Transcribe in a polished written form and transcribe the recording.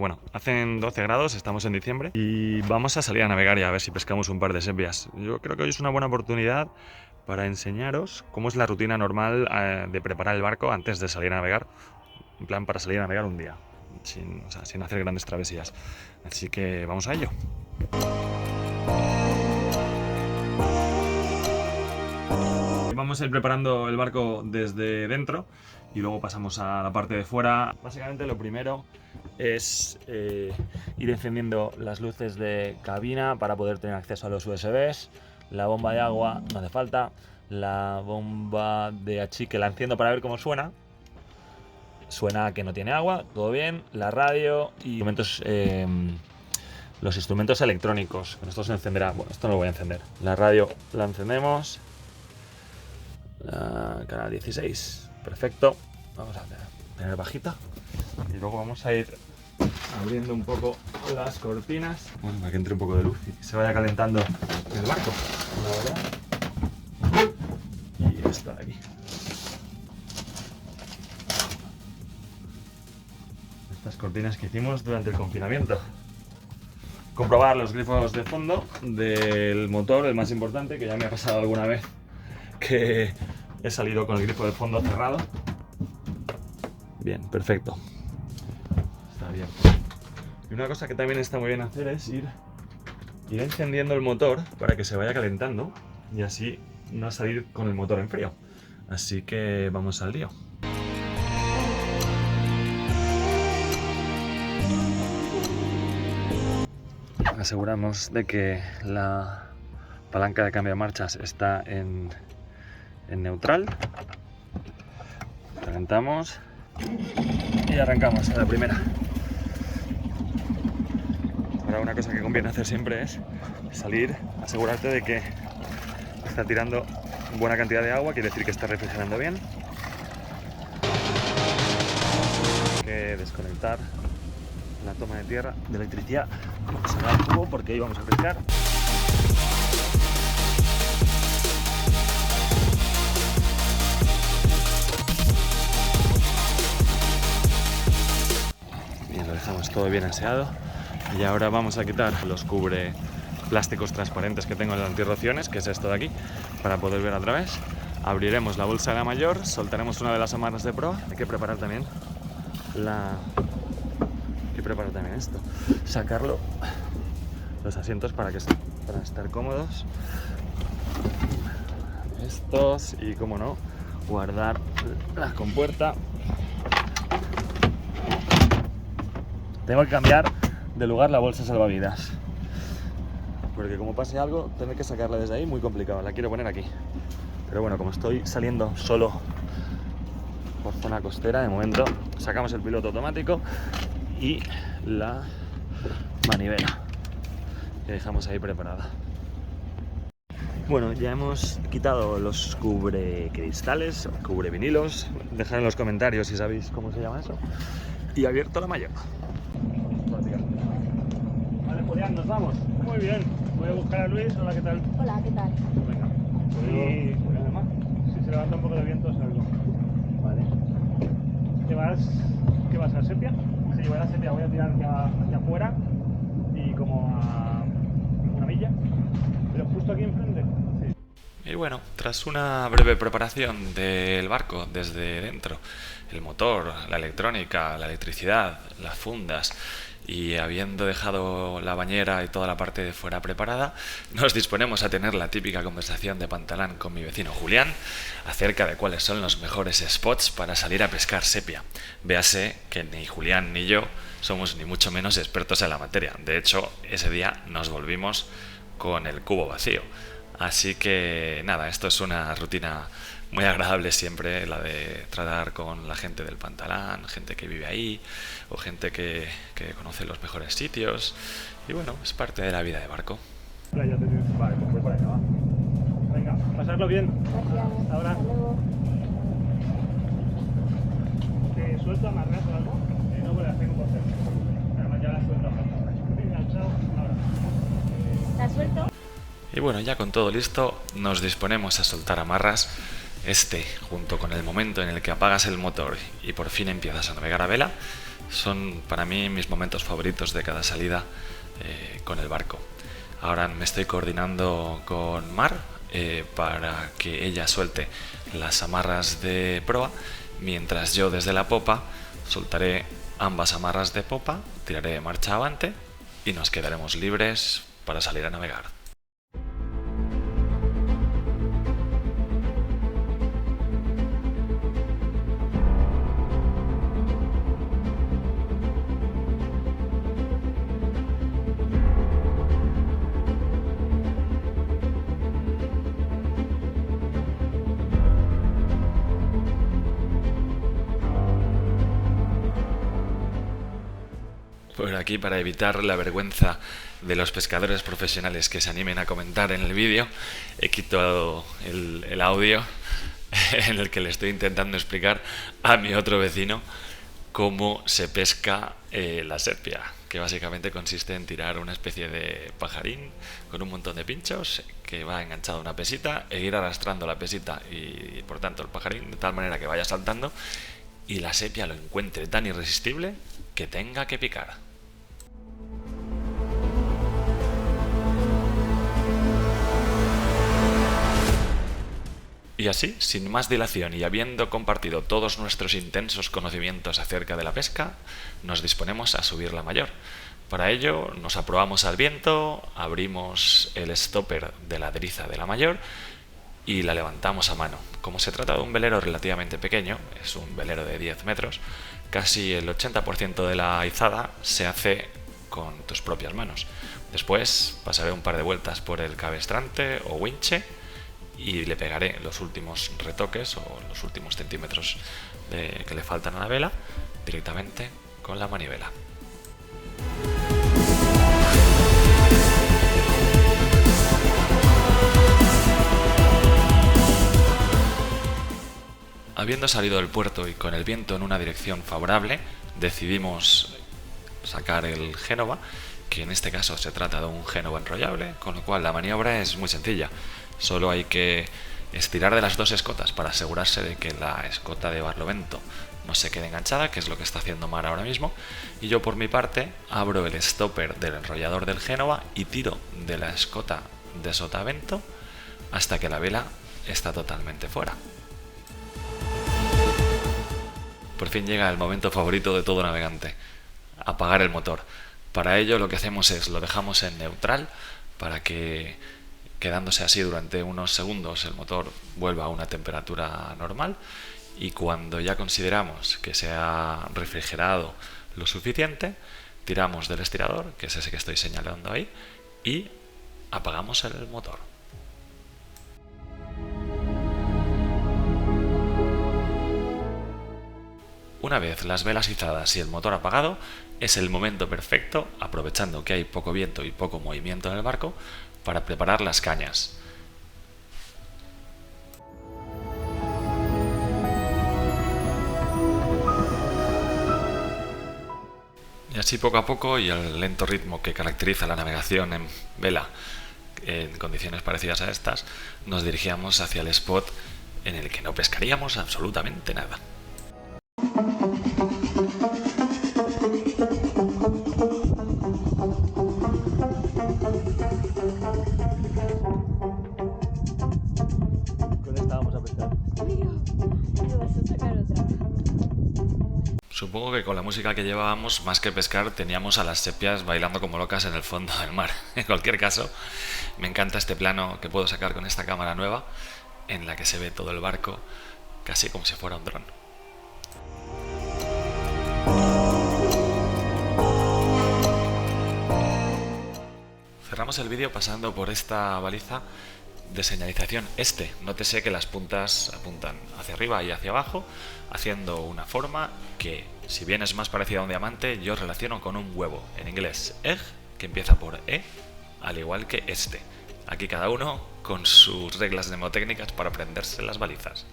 Bueno, hacen 12 grados, estamos en diciembre y vamos a salir a navegar y a ver si pescamos un par de sepias. Yo creo que hoy es una buena oportunidad para enseñaros cómo es la rutina normal de preparar el barco antes de salir a navegar. En plan, para salir a navegar un día, sin hacer grandes travesías. Así que vamos a ello. Vamos a ir preparando el barco desde dentro y luego pasamos a la parte de fuera. Básicamente lo primero es ir encendiendo las luces de cabina para poder tener acceso a los USBs. La bomba de agua no hace falta. La bomba de achique la enciendo para ver cómo suena. Suena que no tiene agua, todo bien. La radio y los instrumentos electrónicos. Con esto se encenderá. Bueno, esto no lo voy a encender. La radio la encendemos. Canal 16. Perfecto. Vamos a tener bajita. Y luego vamos a ir abriendo un poco las cortinas. Bueno, para que entre un poco de luz y se vaya calentando el barco. Y esto de aquí. Estas cortinas que hicimos durante el confinamiento. Comprobar los grifos de fondo del motor, el más importante, que ya me ha pasado alguna vez que he salido con el grifo de fondo cerrado. Bien, perfecto. Está bien. Y una cosa que también está muy bien hacer es ir encendiendo el motor para que se vaya calentando y así no salir con el motor en frío. Así que vamos al lío. Aseguramos de que la palanca de cambio de marchas está en neutral. Calentamos y arrancamos a la primera. Ahora una cosa que conviene hacer siempre es salir, asegurarte de que está tirando buena cantidad de agua, quiere decir que está refrigerando bien. Hay que desconectar la toma de tierra de electricidad, sacar el tubo porque ahí vamos a pescar. Bien, lo dejamos todo bien aseado y ahora vamos a quitar los cubre plásticos transparentes que tengo en las antirrociones, que es esto de aquí, para poder ver a través. Abriremos la bolsa de la mayor, soltaremos una de las amarras de proa. Hay que preparar también esto, sacarlo, los asientos para estar cómodos, estos, y como no, guardar la compuerta. Tengo que cambiar de lugar la bolsa salvavidas porque como pase algo, tener que sacarla desde ahí muy complicado. La quiero poner aquí, pero bueno, como estoy saliendo solo por zona costera, de momento sacamos el piloto automático y la manivela que dejamos ahí preparada. Bueno, ya hemos quitado los cubre cristales, cubre vinilos. Dejad en los comentarios si sabéis cómo se llama eso. Y abierto la mayor. Vale, Julián, nos vamos. Muy bien. Voy a buscar a Luis. Hola, ¿qué tal? Hola, ¿qué tal? Venga. Y además, si se levanta un poco de viento, salgo. Vale. ¿Qué vas a sepia? Sí, voy a la sepia, voy a tirar hacia afuera y como a una milla, pero justo aquí enfrente. Sí. Y bueno, tras una breve preparación del barco desde dentro, el motor, la electrónica, la electricidad, las fundas, y habiendo dejado la bañera y toda la parte de fuera preparada, nos disponemos a tener la típica conversación de pantalán con mi vecino Julián acerca de cuáles son los mejores spots para salir a pescar sepia. Véase que ni Julián ni yo somos ni mucho menos expertos en la materia. De hecho, ese día nos volvimos con el cubo vacío. Así que nada, esto es una rutina muy agradable siempre, la de tratar con la gente del pantalán, gente que vive ahí o gente que conoce los mejores sitios, y bueno, es parte de la vida de barco. Vale, pues voy por allá, va. Venga, pasarlo bien. Gracias. Hasta ahora. Hasta luego. ¿Te suelto amarras o algo? No, pues las tengo por hacer. Además ya las suelto amarras. Venga, chao. Ahora. ¿La suelto? Y bueno, ya con todo listo, nos disponemos a soltar amarras. Junto con el momento en el que apagas el motor y por fin empiezas a navegar a vela, Son para mí mis momentos favoritos de cada salida con el barco. Ahora me estoy coordinando con Mar para que ella suelte las amarras de proa, mientras yo desde la popa soltaré ambas amarras de popa, tiraré marcha avante y nos quedaremos libres para salir a navegar. Por aquí, para evitar la vergüenza de los pescadores profesionales que se animen a comentar en el vídeo, he quitado el audio en el que le estoy intentando explicar a mi otro vecino cómo se pesca la sepia, que básicamente consiste en tirar una especie de pajarín con un montón de pinchos que va enganchado a una pesita e ir arrastrando la pesita y por tanto el pajarín de tal manera que vaya saltando y la sepia lo encuentre tan irresistible que tenga que picar. Y así, sin más dilación y habiendo compartido todos nuestros intensos conocimientos acerca de la pesca, nos disponemos a subir la mayor. Para ello nos aprobamos al viento, abrimos el stopper de la driza de la mayor y la levantamos a mano. Como se trata de un velero relativamente pequeño, es un velero de 10 metros, casi el 80% de la izada se hace con tus propias manos. Después pasaré un par de vueltas por el cabestrante o winche y le pegaré los últimos retoques o los últimos centímetros que le faltan a la vela directamente con la manivela. Habiendo salido del puerto y con el viento en una dirección favorable, decidimos sacar el Génova, que en este caso se trata de un Génova enrollable, con lo cual la maniobra es muy sencilla. Solo hay que estirar de las dos escotas para asegurarse de que la escota de barlovento no se quede enganchada, que es lo que está haciendo Mar ahora mismo, y yo por mi parte abro el stopper del enrollador del Génova y tiro de la escota de sotavento hasta que la vela está totalmente fuera. Por fin llega el momento favorito de todo navegante: apagar el motor. Para ello lo que hacemos es lo dejamos en neutral para que, quedándose así durante unos segundos, el motor vuelva a una temperatura normal, y cuando ya consideramos que se ha refrigerado lo suficiente, tiramos del estirador, que es ese que estoy señalando ahí, y apagamos el motor. Una vez las velas izadas y el motor apagado, es el momento perfecto, aprovechando que hay poco viento y poco movimiento en el barco, para preparar las cañas. Y así poco a poco, y al lento ritmo que caracteriza la navegación en vela en condiciones parecidas a estas, nos dirigíamos hacia el spot en el que no pescaríamos absolutamente nada. ¿Dónde estábamos a pescar? ¿Dónde vas a sacar otra? Supongo que con la música que llevábamos, más que pescar, teníamos a las sepias bailando como locas en el fondo del mar. En cualquier caso, me encanta este plano que puedo sacar con esta cámara nueva, en la que se ve todo el barco casi como si fuera un dron. Cerramos el vídeo pasando por esta baliza de señalización este. Nótese que las puntas apuntan hacia arriba y hacia abajo, haciendo una forma que, si bien es más parecida a un diamante, yo relaciono con un huevo, en inglés egg, que empieza por E, al igual que este. Aquí cada uno con sus reglas mnemotécnicas para aprenderse las balizas.